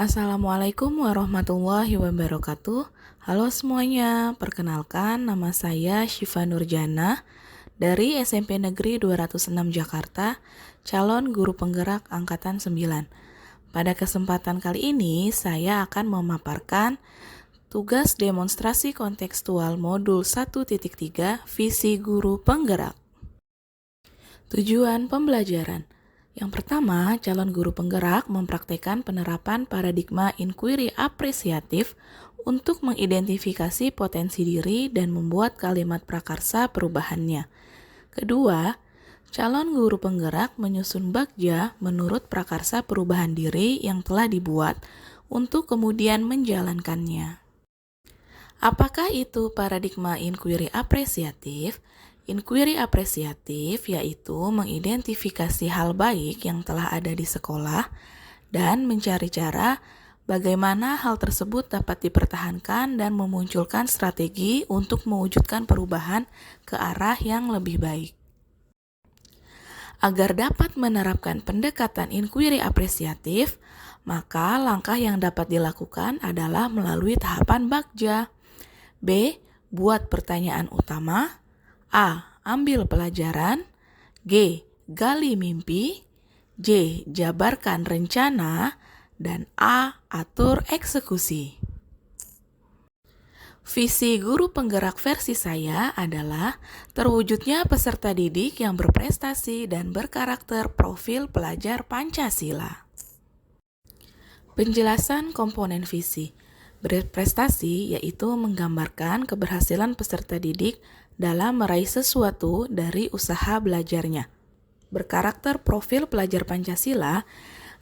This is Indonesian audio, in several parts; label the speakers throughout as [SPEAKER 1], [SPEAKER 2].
[SPEAKER 1] Assalamualaikum warahmatullahi wabarakatuh. Halo semuanya, perkenalkan nama saya Syifa Nurjana dari SMP Negeri 206 Jakarta, calon guru penggerak angkatan 9. Pada kesempatan kali ini, saya akan memaparkan tugas demonstrasi kontekstual modul 1.3 visi guru penggerak. Tujuan pembelajaran. Yang pertama, calon guru penggerak mempraktekkan penerapan paradigma inquiry apresiatif untuk mengidentifikasi potensi diri dan membuat kalimat prakarsa perubahannya. Kedua, calon guru penggerak menyusun bagja menurut prakarsa perubahan diri yang telah dibuat untuk kemudian menjalankannya. Apakah itu paradigma inquiry apresiatif? Inquiry apresiatif yaitu mengidentifikasi hal baik yang telah ada di sekolah dan mencari cara bagaimana hal tersebut dapat dipertahankan dan memunculkan strategi untuk mewujudkan perubahan ke arah yang lebih baik. Agar dapat menerapkan pendekatan inquiry apresiatif, maka langkah yang dapat dilakukan adalah melalui tahapan bagja. B. Buat pertanyaan utama. A. Ambil pelajaran. G. Gali mimpi. J. Jabarkan rencana. Dan A. Atur eksekusi. Visi guru penggerak versi saya adalah terwujudnya peserta didik yang berprestasi dan berkarakter profil pelajar Pancasila. Penjelasan komponen visi. Berprestasi yaitu menggambarkan keberhasilan peserta didik dalam meraih sesuatu dari usaha belajarnya. Berkarakter profil pelajar Pancasila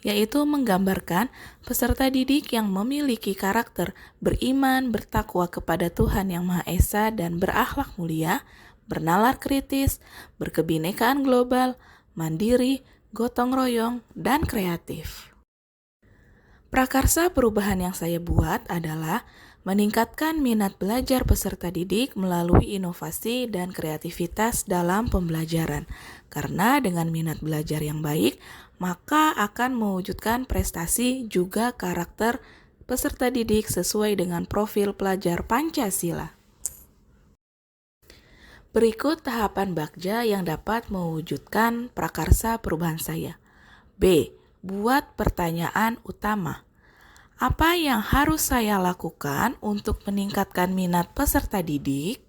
[SPEAKER 1] yaitu menggambarkan peserta didik yang memiliki karakter beriman, bertakwa kepada Tuhan Yang Maha Esa dan berakhlak mulia, bernalar kritis, berkebinekaan global, mandiri, gotong royong, dan kreatif. Prakarsa perubahan yang saya buat adalah meningkatkan minat belajar peserta didik melalui inovasi dan kreativitas dalam pembelajaran. Karena dengan minat belajar yang baik, maka akan mewujudkan prestasi juga karakter peserta didik sesuai dengan profil pelajar Pancasila. Berikut tahapan bagja yang dapat mewujudkan prakarsa perubahan saya. B. Buat pertanyaan utama. Apa yang harus saya lakukan untuk meningkatkan minat peserta didik?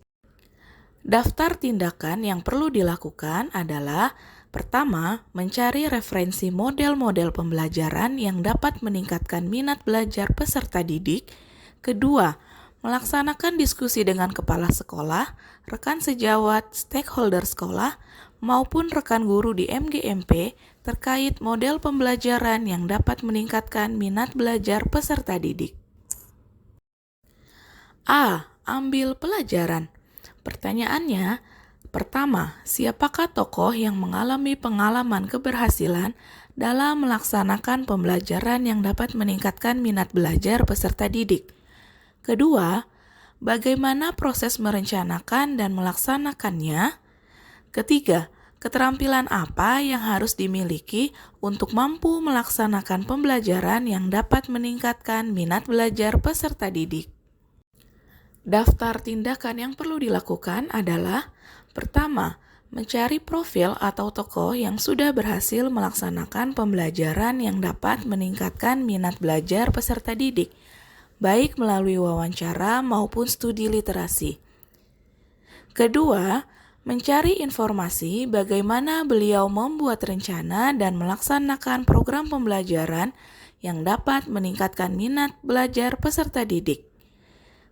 [SPEAKER 1] Daftar tindakan yang perlu dilakukan adalah: pertama, mencari referensi model-model pembelajaran yang dapat meningkatkan minat belajar peserta didik. Kedua, melaksanakan diskusi dengan kepala sekolah, rekan sejawat, stakeholder sekolah, maupun rekan guru di MGMP terkait model pembelajaran yang dapat meningkatkan minat belajar peserta didik. A. Ambil pelajaran. Pertanyaannya, pertama, siapakah tokoh yang mengalami pengalaman keberhasilan dalam melaksanakan pembelajaran yang dapat meningkatkan minat belajar peserta didik? Kedua, bagaimana proses merencanakan dan melaksanakannya? Ketiga, keterampilan apa yang harus dimiliki untuk mampu melaksanakan pembelajaran yang dapat meningkatkan minat belajar peserta didik? Daftar tindakan yang perlu dilakukan adalah: pertama, mencari profil atau tokoh yang sudah berhasil melaksanakan pembelajaran yang dapat meningkatkan minat belajar peserta didik, baik melalui wawancara maupun studi literasi. Kedua, mencari informasi bagaimana beliau membuat rencana dan melaksanakan program pembelajaran yang dapat meningkatkan minat belajar peserta didik.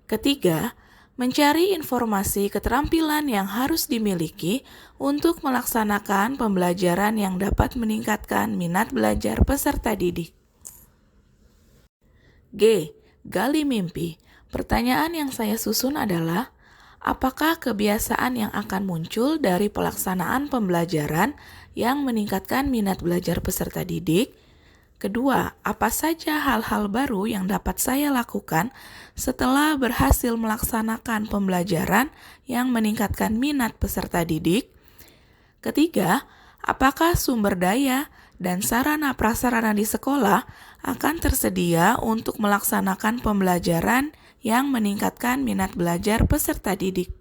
[SPEAKER 1] Ketiga, mencari informasi keterampilan yang harus dimiliki untuk melaksanakan pembelajaran yang dapat meningkatkan minat belajar peserta didik. G. Gali mimpi. Pertanyaan yang saya susun adalah: apakah kebiasaan yang akan muncul dari pelaksanaan pembelajaran yang meningkatkan minat belajar peserta didik? Kedua, apa saja hal-hal baru yang dapat saya lakukan setelah berhasil melaksanakan pembelajaran yang meningkatkan minat peserta didik? Ketiga, apakah sumber daya dan sarana prasarana di sekolah akan tersedia untuk melaksanakan pembelajaran yang meningkatkan minat belajar peserta didik.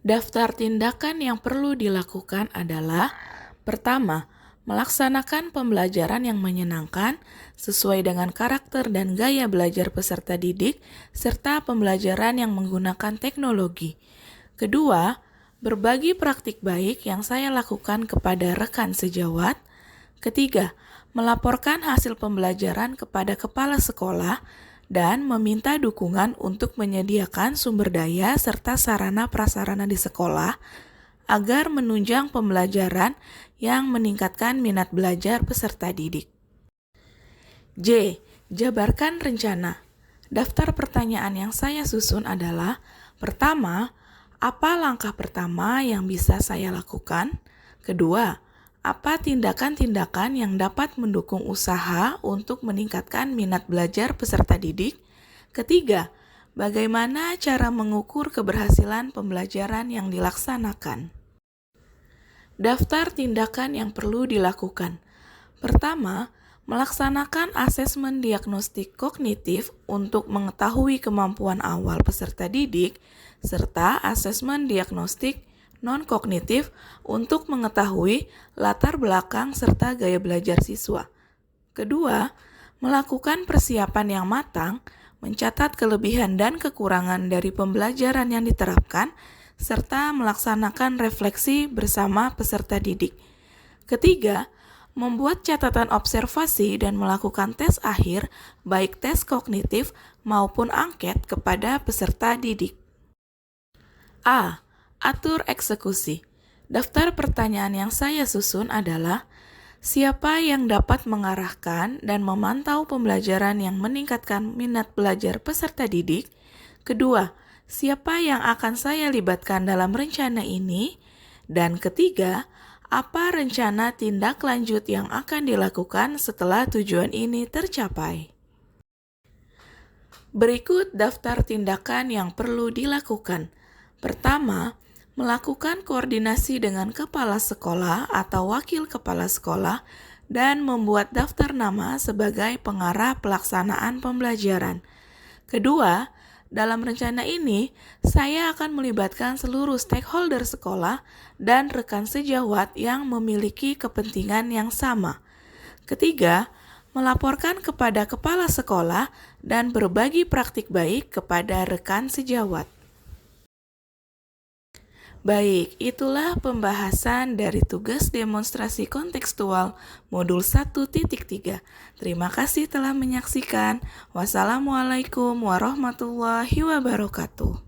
[SPEAKER 1] Daftar tindakan yang perlu dilakukan adalah: pertama, melaksanakan pembelajaran yang menyenangkan sesuai dengan karakter dan gaya belajar peserta didik, serta pembelajaran yang menggunakan teknologi. Kedua, berbagi praktik baik yang saya lakukan kepada rekan sejawat. Ketiga, melaporkan hasil pembelajaran kepada kepala sekolah dan meminta dukungan untuk menyediakan sumber daya serta sarana prasarana di sekolah agar menunjang pembelajaran yang meningkatkan minat belajar peserta didik. J. Jabarkan rencana. Daftar pertanyaan yang saya susun adalah: pertama, apa langkah pertama yang bisa saya lakukan? Kedua, apa tindakan-tindakan yang dapat mendukung usaha untuk meningkatkan minat belajar peserta didik? Ketiga, bagaimana cara mengukur keberhasilan pembelajaran yang dilaksanakan? Daftar tindakan yang perlu dilakukan. Pertama, melaksanakan asesmen diagnostik kognitif untuk mengetahui kemampuan awal peserta didik, serta asesmen diagnostik non-kognitif untuk mengetahui latar belakang serta gaya belajar siswa. Kedua, melakukan persiapan yang matang, mencatat kelebihan dan kekurangan dari pembelajaran yang diterapkan, serta melaksanakan refleksi bersama peserta didik. Ketiga, membuat catatan observasi dan melakukan tes akhir, baik tes kognitif maupun angket kepada peserta didik. A. Atur eksekusi. Daftar pertanyaan yang saya susun adalah: siapa yang dapat mengarahkan dan memantau pembelajaran yang meningkatkan minat belajar peserta didik? Kedua, siapa yang akan saya libatkan dalam rencana ini? Dan ketiga, apa rencana tindak lanjut yang akan dilakukan setelah tujuan ini tercapai? Berikut daftar tindakan yang perlu dilakukan. Pertama, melakukan koordinasi dengan kepala sekolah atau wakil kepala sekolah dan membuat daftar nama sebagai pengarah pelaksanaan pembelajaran. Kedua, dalam rencana ini, saya akan melibatkan seluruh stakeholder sekolah dan rekan sejawat yang memiliki kepentingan yang sama. Ketiga, melaporkan kepada kepala sekolah dan berbagi praktik baik kepada rekan sejawat. Baik, itulah pembahasan dari tugas demonstrasi kontekstual modul 1.3. Terima kasih telah menyaksikan. Wassalamualaikum warahmatullahi wabarakatuh.